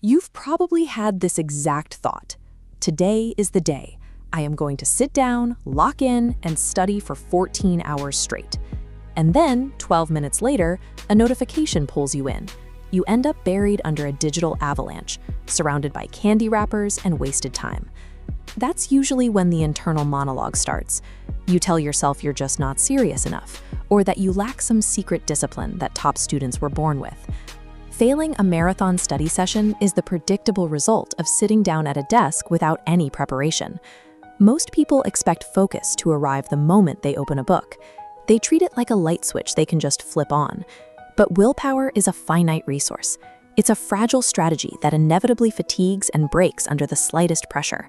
You've probably had this exact thought. Today is the day. I am going to sit down, lock in, and study for 14 hours straight. And then, 12 minutes later, a notification pulls you in. You end up buried under a digital avalanche, surrounded by candy wrappers and wasted time. That's usually when the internal monologue starts. You tell yourself you're just not serious enough, or that you lack some secret discipline that top students were born with. Failing a marathon study session is the predictable result of sitting down at a desk without any preparation. Most people expect focus to arrive the moment they open a book. They treat it like a light switch they can just flip on. But willpower is a finite resource. It's a fragile strategy that inevitably fatigues and breaks under the slightest pressure.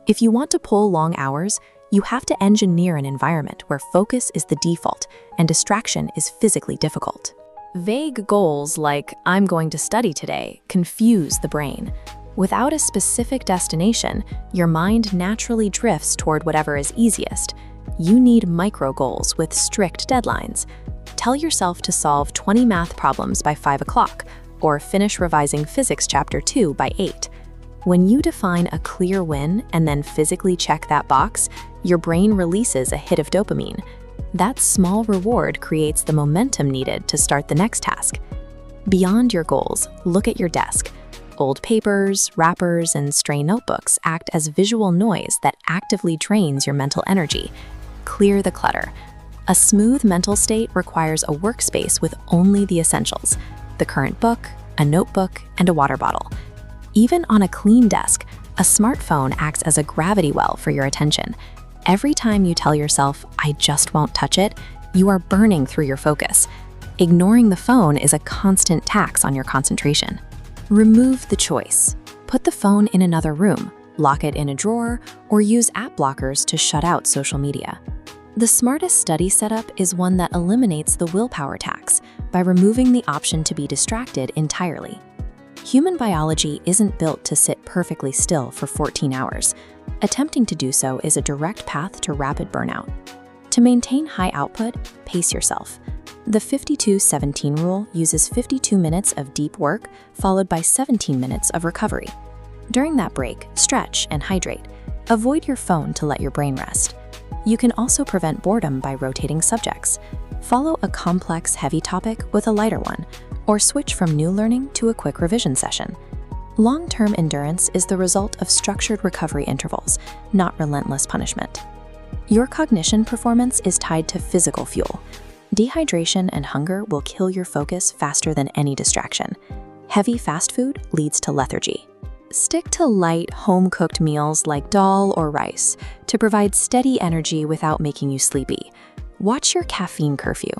If you want to pull long hours, you have to engineer an environment where focus is the default and distraction is physically difficult. Vague goals like, "I'm going to study today," confuse the brain. Without a specific destination, your mind naturally drifts toward whatever is easiest. You need micro goals with strict deadlines. Tell yourself to solve 20 math problems by 5 o'clock, or finish revising physics chapter 2 by 8. When you define a clear win and then physically check that box, your brain releases a hit of dopamine. That small reward creates the momentum needed to start the next task. Beyond your goals, look at your desk. Old papers, wrappers, and stray notebooks act as visual noise that actively drains your mental energy. Clear the clutter. A smooth mental state requires a workspace with only the essentials: the current book, a notebook, and a water bottle. Even on a clean desk, a smartphone acts as a gravity well for your attention. Every time you tell yourself, "I just won't touch it," you are burning through your focus. Ignoring the phone is a constant tax on your concentration. Remove the choice. Put the phone in another room, lock it in a drawer, or use app blockers to shut out social media. The smartest study setup is one that eliminates the willpower tax by removing the option to be distracted entirely. Human biology isn't built to sit perfectly still for 14 hours. Attempting to do so is a direct path to rapid burnout. To maintain high output, pace yourself. The 52-17 rule uses 52 minutes of deep work followed by 17 minutes of recovery. During that break, stretch and hydrate. Avoid your phone to let your brain rest. You can also prevent boredom by rotating subjects. Follow a complex, heavy topic with a lighter one, or switch from new learning to a quick revision session. Long-term endurance is the result of structured recovery intervals, not relentless punishment. Your cognition performance is tied to physical fuel. Dehydration and hunger will kill your focus faster than any distraction. Heavy fast food leads to lethargy. Stick to light, home-cooked meals like dal or rice to provide steady energy without making you sleepy. Watch your caffeine curfew.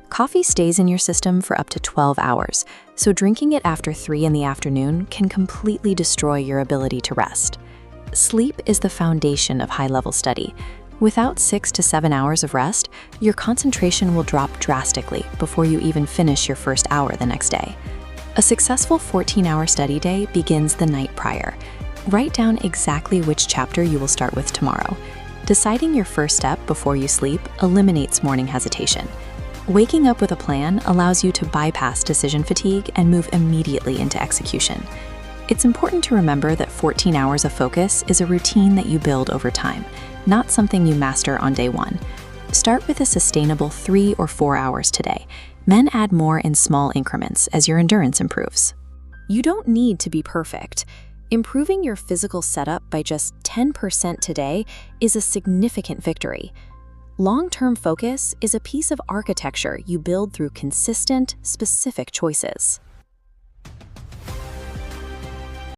Coffee stays in your system for up to 12 hours, so drinking it after 3 in the afternoon can completely destroy your ability to rest. Sleep is the foundation of high-level study. Without 6 to 7 hours of rest, your concentration will drop drastically before you even finish your first hour the next day. A successful 14-hour study day begins the night prior. Write down exactly which chapter you will start with tomorrow. Deciding your first step before you sleep eliminates morning hesitation. Waking up with a plan allows you to bypass decision fatigue and move immediately into execution. It's important to remember that 14 hours of focus is a routine that you build over time, not something you master on day one. Start with a sustainable 3 or 4 hours today. Then add more in small increments as your endurance improves. You don't need to be perfect. Improving your physical setup by just 10% today is a significant victory. Long-term focus is a piece of architecture you build through consistent, specific choices.